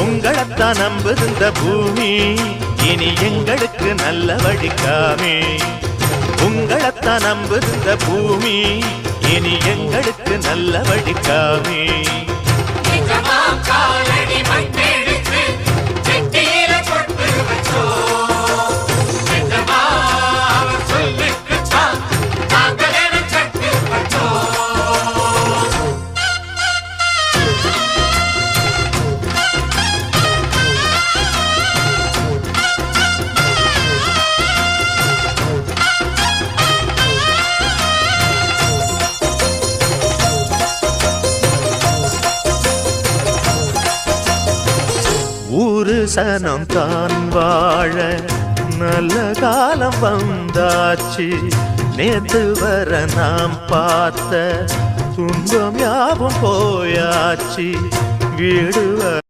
உங்களைத்தான் நம்புது இந்த பூமி, இனி எங்களுக்கு நல்ல வழிக்காமே. உங்களைத்தான் நம்புது இந்த பூமி, இனி எங்களுக்கு நல்ல வழிக்காமே. ஊரு சனம் தான் வாழ நல்ல காலம் வந்தாச்சு. நேத்து வர நாம் பார்த்த துன்பம் யாவும் போயாச்சு. வீடு